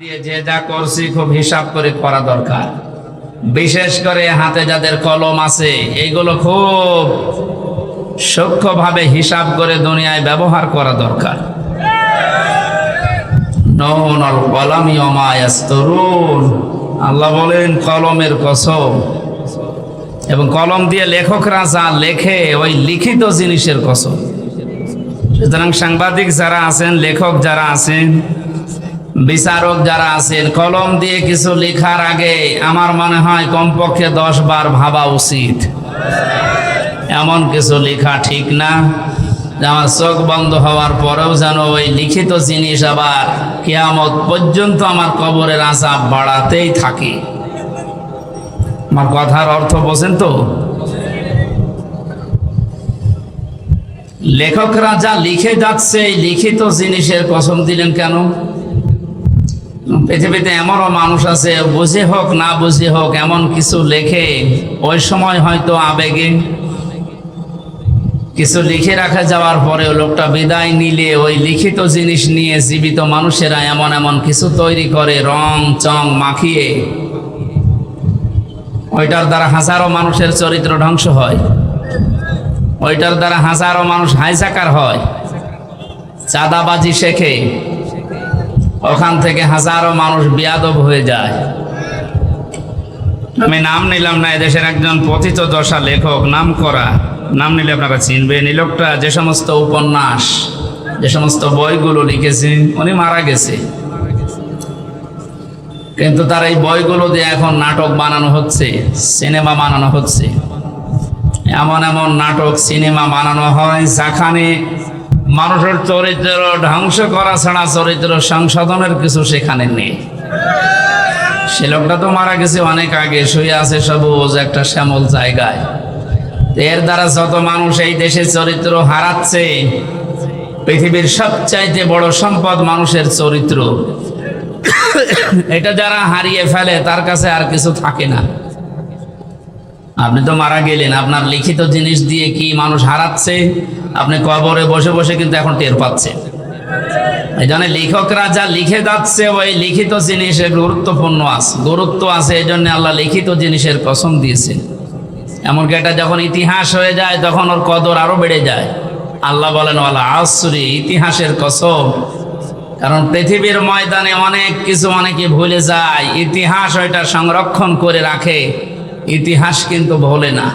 দিয়ে যে যা করছি খুব হিসাব করে করা দরকার। বিশেষ করে হাতে যাদের কলম আছে এইগুলো খুব সূক্ষ্মভাবে হিসাব করে দুনিয়ায় ব্যবহার করা দরকার। নুনুল কলামি ওয়া মা ইয়াসতুরুন, আল্লাহ বলেন কলমের কসম, এবং কলম দিয়ে লেখকরা যা লেখে ওই লিখিত জিনিসের কসম। সুতরাং সাংবাদিক যারা আছেন, লেখক যারা আছেন, বিচারক যারা আছেন, কলম দিয়ে কিছু লেখার আগে আমার মনে হয় কমপক্ষে 10 বার ভাবা উচিত। এমন কিছু লেখা ঠিক না যে আমার চোখ বন্ধ হওয়ার পরেও যেন ওই লিখিত জিনিস আবার কিয়ামত পর্যন্ত আমার কবরের আযাব বাড়াতেই থাকে। আমার কথার অর্থ বোঝেন তো? লেখকরা যা লিখে যাচ্ছে এই লিখিত জিনিসের কসম দিলেন কেন? পৃথিবীতে এমনও মানুষ আছে বুঝে হোক না বুঝে হোক এমন কিছু লেখে, ওই সময় হয়তো আবেগে কিছু লিখে রাখা যাওয়ার পরে লোকটা বিদায় নিলে ওই লিখিত জিনিস নিয়ে জীবিত মানুষেরা এমন এমন কিছু তৈরি করে রং চং মাখিয়ে, ওইটার দ্বারা হাজারো মানুষের চরিত্র ধ্বংস হয়, ওইটার দ্বারা হাজারো মানুষ হাইজাকার হয়, চাঁদাবাজি শেখে, ওখান থেকে হাজারো মানুষ বেয়াদব হয়ে যায়। আমি নাম নিলাম না, এদেশের একজন পতিত দশা লেখক, নাম করা, নাম নিলে আপনারা চিনবেন। এই লোকটা যে সমস্ত উপন্যাস, যে সমস্ত বইগুলো লিখেছে, উনি মারা গেছে, কিন্তু তার এই বইগুলো দিয়ে এখন নাটক বানানো হচ্ছে, সিনেমা বানানো হচ্ছে। এমন এমন নাটক সিনেমা বানানো হয় যেখানে মানুষের চরিত্র ধ্বংস করা ছাড়া চরিত্র সংশোধনের কিছু সেখানে নেই। সে লোকটা তো মারা গেছে অনেক আগে, শুয়ে আছে সবুজ একটা শ্যামল জায়গায়। এর দ্বারা যত মানুষ এই দেশে চরিত্র হারাচ্ছে, পৃথিবীর সবচাইতে বড় সম্পদ মানুষের চরিত্র। এটা যারা হারিয়ে ফেলে তার কাছে আর কিছু থাকে না। আপনি তো মারা গেলেন, আপনার লিখিত জিনিস দিয়ে কি মানুষ হারাচ্ছে আপনি কবরে বসে বসে কিন্তু এখন টের পাচ্ছেন। এই জন্য লেখকরা যা লিখে যাচ্ছে ওই লিখিত জিনিসের গুরুত্ব আছে, এই জন্য আল্লাহ লিখিত জিনিসের কসম দিয়েছে। এমনকি এটা যখন ইতিহাস হয়ে যায় তখন ওর কদর আরো বেড়ে যায়। আল্লাহ বলেন ওয়াল আসরি, ইতিহাসের কসম। কারণ পৃথিবীর ময়দানে অনেক কিছু অনেকে ভুলে যায়, ইতিহাস ওইটা সংরক্ষণ করে রাখে, ইতিহাস কিন্তু ভোলে না।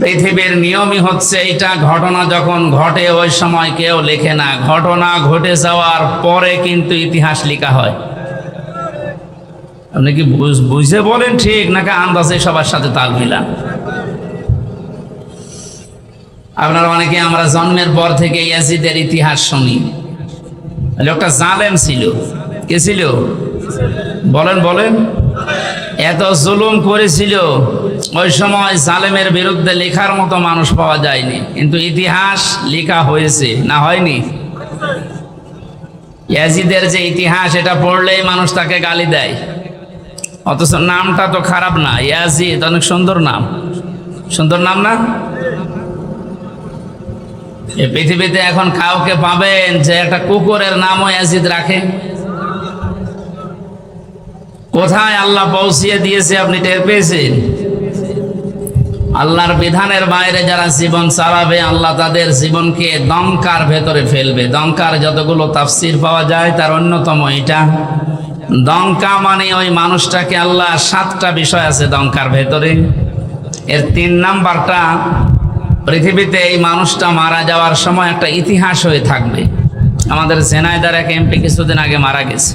পৃথিবীর নিয়মই হচ্ছে এইটা, ঘটনা যখন ঘটে ওই সময় কেউ লেখে না, ঘটনা ঘটে যাওয়ার পরে কিন্তু ইতিহাস লেখা হয়। আপনি কি বুঝে বলেন ঠিক নাকি আন্দাজে সবার সাথে তাল মিলান? আপনারা অনেকে আমরা জন্মের পর থেকে ইয়াজিদের ইতিহাস শুনি। লোকটা জালেম ছিল। কে ছিল? বলেন বলেন। এত জুলুম করেছিল, ওই সময় জালেমের বিরুদ্ধে লেখার মতো মানুষ পাওয়া যায়নি, কিন্তু ইতিহাস লেখা হয়েছে, না হয়নি? ইয়াজিদের যে ইতিহাস, এটা পড়লেই মানুষ তাকে গালি দেয়, অথচ নামটা তো খারাপ না। ইয়াজিদ অনেক সুন্দর নাম, সুন্দর নাম না? এই পৃথিবীতে এখন কাউকে পাবেন যে একটা কুকুরের নামও ইয়াজিদ রাখে? কোথায় আল্লাহ পৌঁছিয়ে দিয়েছে আপনি টের পেয়েছেন? আল্লাহর বিধানের বাইরে যারা জীবন চালাবে আল্লাহ তাদের জীবনকে দঙ্কার ভেতরে ফেলবে। দঙ্কার যতগুলো তাফসির পাওয়া যায় তার অন্যতম এটা। দঙ্কা মানে ওই মানুষটাকে আল্লাহ 7টা বিষয় আছে দঙ্কার ভেতরে, এর 3 নাম্বারটা পৃথিবীতে এই মানুষটা মারা যাওয়ার সময় একটা ইতিহাস হয়ে থাকবে। আমাদের ঝিনাইদহের এক এমপি কিছুদিন আগে মারা গেছে,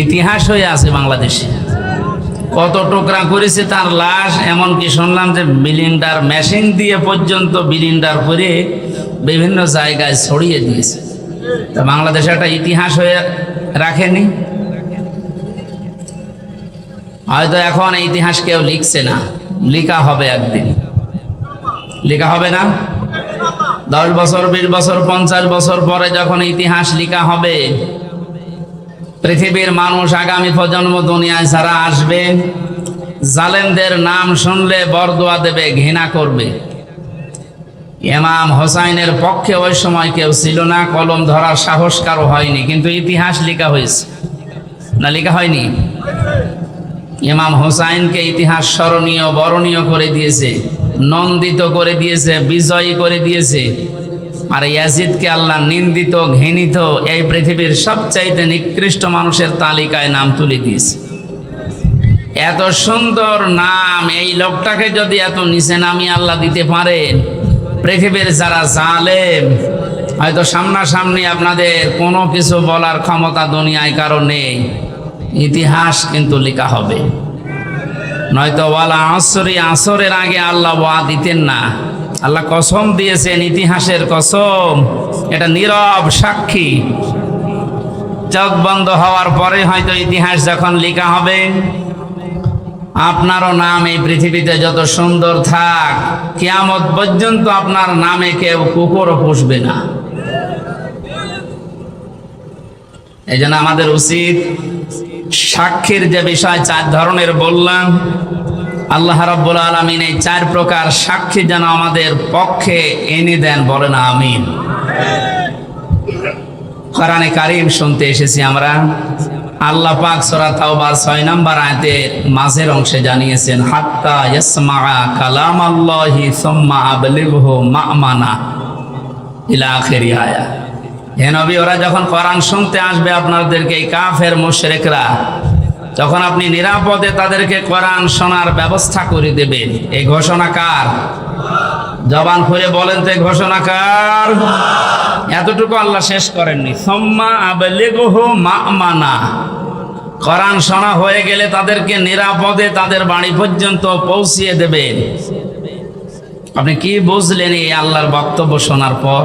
ইতিহাস হয়ে আছে বাংলাদেশে। কত টুকরা করেছে তার লাশ, এমনকি শুনলাম যে বিলিন্ডার মেশিন দিয়ে পর্যন্ত বিলিন্ডার করে বিভিন্ন জায়গায় ছড়িয়ে দিয়েছে। তা বাংলাদেশে একটা ইতিহাস হয়ে রাখেনি? হয়তো এখন এই ইতিহাস কেউ লিখছে না, লেখা হবে একদিন। লেখা হবে না? 10 বছর 20 বছর 50 বছর পরে যখন ইতিহাস লেখা হবে, পৃথিবীর মানুষ আগামী প্রজন্ম দুনিয়ায় যারা আসবে, জালেমদের নাম শুনলে বরদোয়া দেবে, ঘৃণা করবে। ইমাম হোসাইনের পক্ষে ওই সময় কেউ ছিল না, কলম ধরার সাহস কারো হয়নি, কিন্তু ইতিহাস লেখা হয়েছে না, লেখা হয়নি? ইমাম হোসাইনকে ইতিহাস স্মরণীয় বরণীয় করে দিয়েছে, নন্দিত করে দিয়েছে, বিজয়ী করে দিয়েছে। আর ইয়াজিদকে আল্লাহ নিন্দিত, ঘৃণিত, এই পৃথিবীর সবচাইতে নিকৃষ্ট মানুষের তালিকায় নাম তুলে দিয়েছে। এত সুন্দর নাম এই লোকটাকে যদি এত নিচে নামিয়ে আল্লাহ দিতে পারেন, পৃথিবীর যারা জালেম, হয়তো সামনাসামনি আপনাদের কোনো কিছু বলার ক্ষমতা দুনিয়ায় কারো নেই, ইতিহাস কিন্তু লেখা হবে। নয়তো ওয়ালা আসরি, আসরের আগে আল্লাহ ওয়া দিতেন না। আল্লাহ কসম দিয়েছেন, ইতিহাসের কসম, এটা নীরব সাক্ষী। চোখ বন্ধ হওয়ার পরে হয়তো ইতিহাস যখন লেখা হবে, আপনারও নাম এই পৃথিবীতে যত সুন্দর থাক, কিয়ামত পর্যন্ত আপনার নামে কেউ কুকুরও পুষবে না। এই জন্য আমাদের উচিত, সাক্ষীর যে বিষয় 4 ধরনের বললাম, আল্লাহ রাব্বুল আলামিন এই 4 প্রকার সাক্ষী যেন আমাদের পক্ষে এনে দেন, বলেন আমিন। কোরআনে কারীম শুনতে এসেছি আমরা। আল্লাহ পাক সূরা তাওবার 6 নম্বর আয়াতের মাঝের অংশে জানিয়েছেন, হাত্তা ইয়াসমাআ কালামাল্লাহি সুম্মা আবলিগহু মা'মানা ইলা আখিরি আয়া। হে নবী, ওরা যখন কোরআন শুনতে আসবে আপনাদেরকে, এই কাফের মুশরিকরা, তখন আপনি নিরাপদে তাদেরকে কোরআন শোনার ব্যবস্থা করে দেবেন। এই ঘোষণা কার? জবান খুলে বলেন তো, এই ঘোষণা কার? এতটুকু আল্লাহ শেষ করেননি, সুম্মা আবলিগহু মা'মানা। কোরআন শোনা হয়ে গেলে তাদেরকে নিরাপদে তাদের বাড়ি পর্যন্ত পৌঁছিয়ে দেবেন। আপনি কি বুঝলেন এই আল্লাহর বক্তব্য শোনার পর?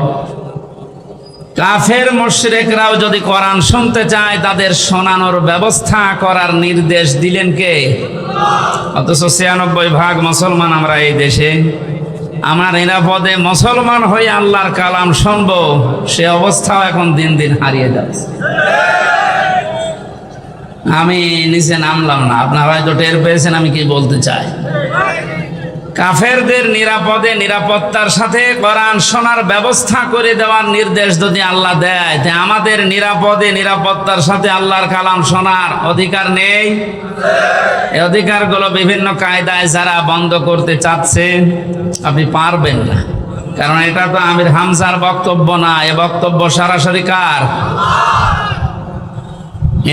কাফের মুশরিকরাও যদি কোরআন শুনতে চায়, তাদের শোনানোর ব্যবস্থা করার নির্দেশ দিলেন কে? অথচ ৯৬% মুসলমান আমরা এই দেশে। আমরা নিরাপদে মুসলমান হয়ে আল্লাহর কালাম শুনবো, সে অবস্থাও এখন দিন দিন হারিয়ে যাচ্ছে। আমি নিচে নামলাম না, আপনারা হয়তো টের পেয়েছেন আমি কি বলতে চাই। কাফেরদের নিরাপদে, নিরাপত্তার সাথে কোরআন শোনার ব্যবস্থা করে দেওয়ার নির্দেশ যদি আল্লাহ দেয়, তা আমাদের নিরাপদে, নিরাপত্তার সাথে আল্লাহর কালাম শোনার অধিকার নেই? এই অধিকারগুলো বিভিন্ন কায়দায় যারা বন্ধ করতে চাচ্ছেন, আপনি পারবেন না। কারণ এটা তো আমির হামজার বক্তব্য না, এ বক্তব্য সরাসরি কার?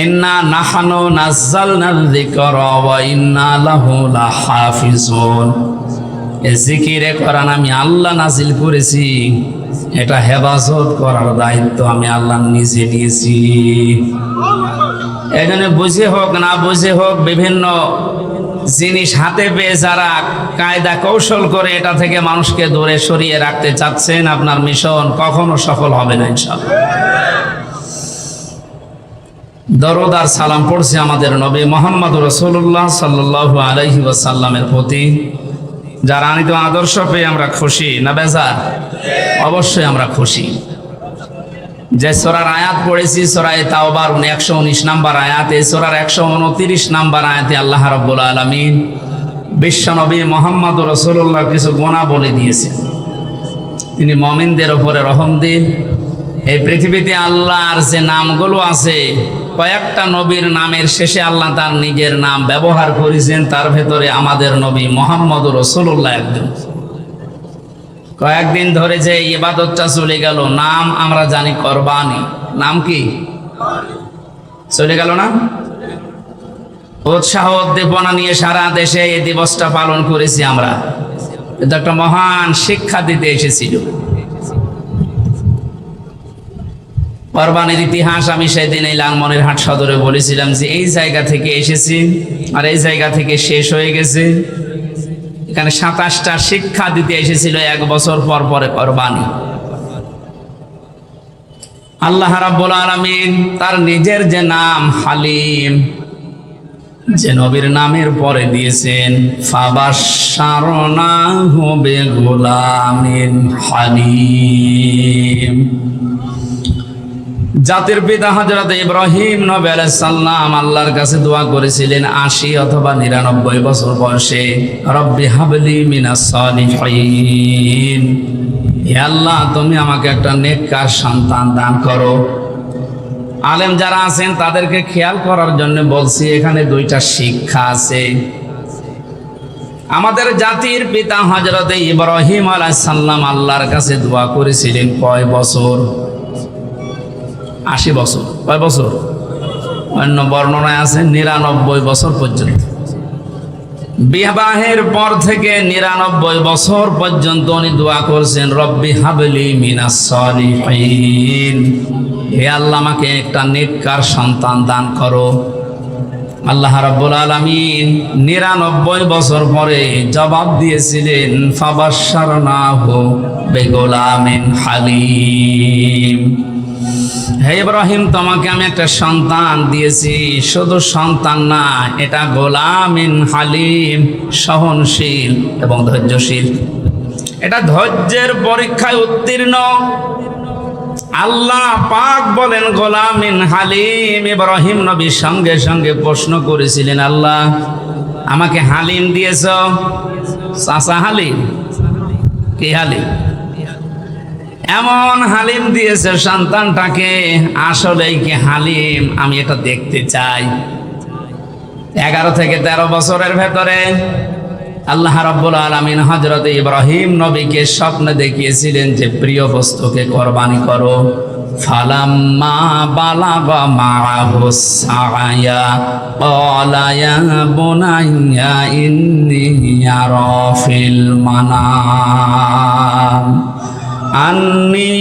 ইন্না নাহনু নাযালনা যিকরা ওয়া ইন্না লাহু লাহাফিজুন। এই জিকিরে কোরআন আমি আল্লাহ নাজিল করেছি, এটা হেফাজত করার দায়িত্ব আমি আল্লাহ নিজে নিয়েছি। এই জন্য বুঝে হোক না বুঝে হোক, বিভিন্ন জিনিস হাতে পেয়ে যারা কায়দা কৌশল করে এটা থেকে মানুষকে দূরে সরিয়ে রাখতে চাচ্ছেন, আপনার মিশন কখনো সফল হবে না ইনশাআল্লাহ। দরুদ আর সালাম পড়ছি আমাদের নবী মুহাম্মদ রাসূলুল্লাহ সাল্লাল্লাহু আলাইহি ওয়াসাল্লামের প্রতি, যার আনিত আদর্শ পেয়ে আমরা খুশি না বেজার? অবশ্যই আমরা খুশি। যে সূরার আয়াত পড়েছি, সূরা তাওবার 119 নম্বর আয়াত, এই সূরার 129 নম্বর আয়াতে আল্লাহ রাব্বুল আলামিন বিশ্বনবী মুহাম্মদ রাসূলুল্লাহ কিছু গুনাহ বলে দিয়েছেন। তিনি মুমিনদের উপরে রহম দিন। এই পৃথিবীতে আল্লাহর যে নামগুলো আছে, কয়েকটা নবীর নামের শেষে আল্লাহ তার নিজের নাম ব্যবহার করেছেন, তার ভেতরে আমাদের নবী মুহাম্মদ রাসূলুল্লাহ একজন। কয়েকদিন ধরে যে ইবাদতটা চলে গেল, নাম আমরা জানি কোরবানি, নাম কি চলে গেল না? উৎসাহ উদ্দীপনা নিয়ে সারা দেশে এই দিবসটা পালন করেছি আমরা। এটা একটা মহান শিক্ষা দিতে এসেছিল। কোরবানির ইতিহাস আমি সেদিন এই লালমনিরহাট সদরে বলেছিলাম যে এই জায়গা থেকে এসেছি আর এই জায়গা থেকে শেষ হয়ে গেছে। এখানে ২৭টা শিক্ষা দিতে এসেছিল 1 বছর পর পরে কোরবানি। আল্লাহ রাব্বুল আলামিন তার নিজের যে নাম হালিম, যে নবীর নামের পরে দিয়েছেন, ফাবাশশারনাহু বিগুলামিন হালিম। জাতির পিতা হযরত ইব্রাহিম নবী আলাইহিস সালাম আল্লাহর কাছে দোয়া করেছিলেন ৮০ অথবা ৯৯ বছর বয়সে, রব্বি হাবলি মিনাস সালিহিন, হে আল্লাহ, তুমি আমাকে একটা নেককার সন্তান দান করো। আলেম যারা আছেন তাদেরকে খেয়াল করার জন্য বলছি, এখানে দুইটা শিক্ষা আছে। আমাদের জাতির পিতা হযরত ইব্রাহিম আলাইহিস সালাম আল্লাহর কাছে দোয়া করেছিলেন কয় বছর? 80 বছর। কয় বছর? অন্য বর্ণনায় আছে 99 বছর পর্যন্ত। বিবাহের পর থেকে 99 বছর পর্যন্ত উনি দোয়া করছেন, রব্বি হাবলি মিনাস সালিহিন, হে আল্লাহ আমাকে একটা নেককার সন্তান দান করো। আল্লাহ রাব্বুল আলামিন 99 বছর পরে জবাব দিয়েছিলেন, ফাবাশশারনাহু বিগুলামিন হালিম, হে ইব্রাহিম তোমাকে আমি একটা সন্তান দিয়েছি, শুধু সন্তান না, এটা গোলামিন হালিম, সহনশীল এবং ধৈর্যশীল। এটা ধৈর্যের পরীক্ষায় উত্তীর্ণ। আল্লাহ পাক বলেন গোলামিন হালিম। ইব্রাহিম নবী সঙ্গে সঙ্গে প্রশ্ন করেছিলেন, আল্লাহ আমাকে হালিম দিয়েছ, চাচা হালিম? কি হালিম? এমন হালিম দিয়েছে সন্তানটাকে, আসলেই কি হালিম? আমি এটা দেখতে চাই। 11 থেকে 13 বছরের ভেতরে আল্লাহ রাব্বুল আলামিন হযরত ইব্রাহিম নবীকে স্বপ্নে দেখিয়েছিলেন যে প্রিয় বস্তুকে কুরবানি করো। ফালাম্মা বালাগা মাআহুস সাআয়া ক্বালা ইয়া বুনাইয়া ইন্নী আরা ফিল মানাম আন্নী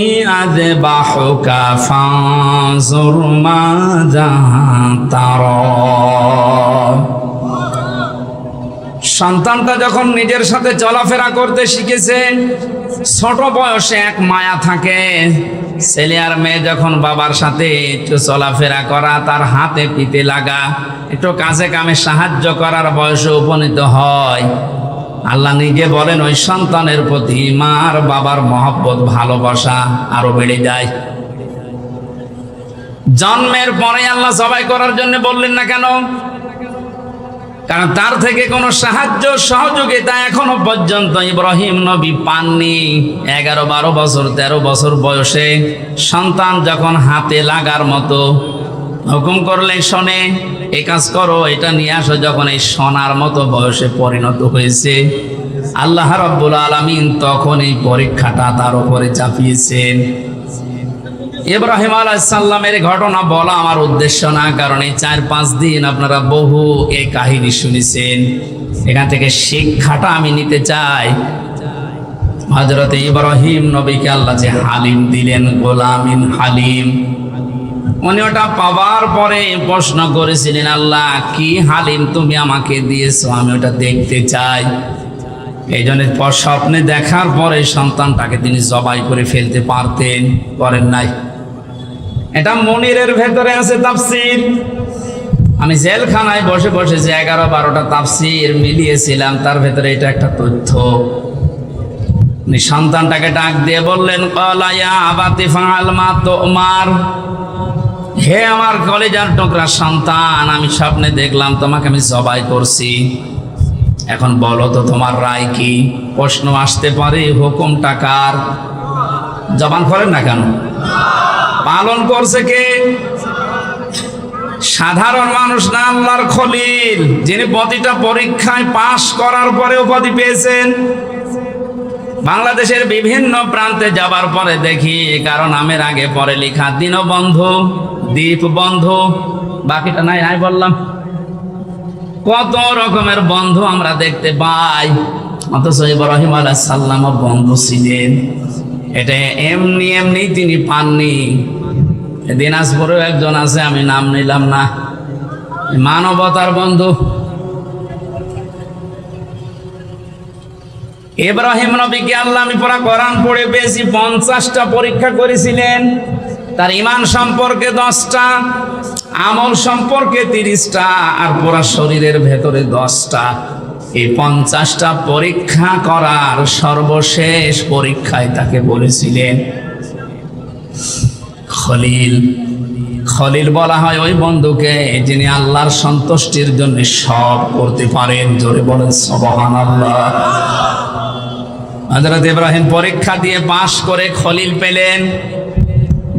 আযবাহুকা ফানজুর মাযা তারা। সন্তানটা যখন নিজের সাথে চলাফেরা করতে শিখেছে, ছোট বয়সে এক মায়া থাকে। ছেলে আর মেয়ে যখন বাবার সাথে একটু চলাফেরা করা, তার হাতে পিতে লাগা, একটু কাজে কামে সাহায্য করার বয়সে উপনীত হয়, আল্লাহ নিজে বলেন ওই সন্তানের প্রতি মার বাবার মহব্বত ভালোবাসা আরো বেড়ে যায়। জন্মের পরে আল্লাহ জবাই করার জন্য বললেন না কেন? কারণ তার থেকে কোনো সাহায্য সহযোগিতা এখনো পর্যন্ত ইব্রাহিম নবী পাননি। 11, 12 বছর, 13 বছর বয়সে সন্তান যখন হাতে লাগার মতো, হুকুম করলে শোনে, এই কাজ করো, এটা নিয়ে আসো, যখন এই শোনার মতো বয়সে পরিণত হয়েছে, আল্লাহ রাব্বুল আলামিন তখন এই পরীক্ষাটা তার উপরে চাপিয়েছেন। ইব্রাহিম আলাইহিস সালামের ঘটনা বলা আমার উদ্দেশ্য না, কারণ এই 4-5 দিন আপনারা বহু এই কাহিনী শুনেছেন। এখান থেকে শিক্ষাটা আমি নিতে চাই। হযরত ইব্রাহিম নবীকে আল্লাহ যে হালিম দিলেন, গোলামিন হালিম, উনি ওটা পাওয়ার পরে প্রশ্ন করেছিলেন, আল্লাহ কি হালিম তুমি আমাকে দিয়েছো, আমি ওটা দেখতে চাই। এই জন্য স্বপ্নে দেখার পরে সন্তানটাকে তিনি জবাই করে ফেলতে পারতেন, করেন নাই। এটা মনিরের ভেতরে আছে তাফসীর। আমি জেলখানায় বসে বসে যে 11-12টা তাফসীর মিলিয়েছিলাম, তার ভেতরে এটা একটা তথ্য। উনি সন্তানটাকে ডাক দিয়ে বললেন, ক্বালা ইয়া আবাতি ফাআল মা তুমার, হে আমার কলিজার টুকরা সন্তান, আমি স্বপ্নে দেখলাম তোমাকে আমি জবাই করছি, এখন বলো তো তোমার রায় কি? প্রশ্ন আসতে পারে, হুকুমটা কার? জবান করেন না কেন? পালন করছে কে? সাধারণ মানুষ না, আল্লাহর খলিল, যিনি প্রতিটা পরীক্ষায় পাশ করার পরে উপাধি পেয়েছেন। বাংলাদেশের বিভিন্ন প্রান্তে যাবার পরে দেখি কারণ নামের আগে পরে লেখা দীনবন্ধু, দ্বীপবন্ধু, বাকিটা নাই নাই বললাম। কত রকমের বন্ধু আমরা দেখতে পাই, অথচ ইব্রাহিম আলাইহিস সালাম বন্ধু ছিলেন। এটা এমনি এমনি তিনি পাননি। দিনাজপুরেও একজন আছে, আমি নাম নিলাম না, মানবতার বন্ধু। ইব্রাহিম নবীকে আল্লাহ, আমি পুরা কোরআন পড়ে পেয়েছি, 50টা পরীক্ষা করেছিলেন। তার ঈমান সম্পর্কে 10টা, আমল সম্পর্কে 30টা, আর পুরা শরীরের ভেতরে 10টা। এই 50টা পরীক্ষা করার সর্বশেষ পরীক্ষায় তাকে বলেছিলেন খলিল। খলিল বলা হয় ওই বন্ধুকে যিনি আল্লাহর সন্তুষ্টির জন্য সব করতে পারেন। জোরে বলেন সুবহানাল্লাহ। হযরত ইব্রাহিম পরীক্ষা দিয়ে পাশ করে খলিল পেলেন।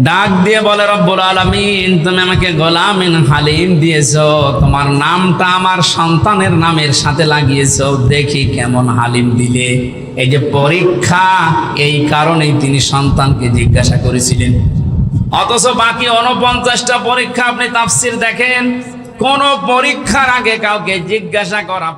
ডাক দিয়ে বলে, রব্বুল আলামিন, তুমি আমাকে গোলামিন হালিম দিয়েছো, তোমার নামটা আমার সন্তানের নামের সাথে লাগিয়েছো, দেখি কেমন হালিম দিলে। এই যে পরীক্ষা, এই কারণেই তিনি সন্তানকে জিজ্ঞাসা করেছিলেন। অথচ বাকি 49টা পরীক্ষা আপনি তাফসীর দেখেন, কোন পরীক্ষার আগে কাউকে জিজ্ঞাসা করা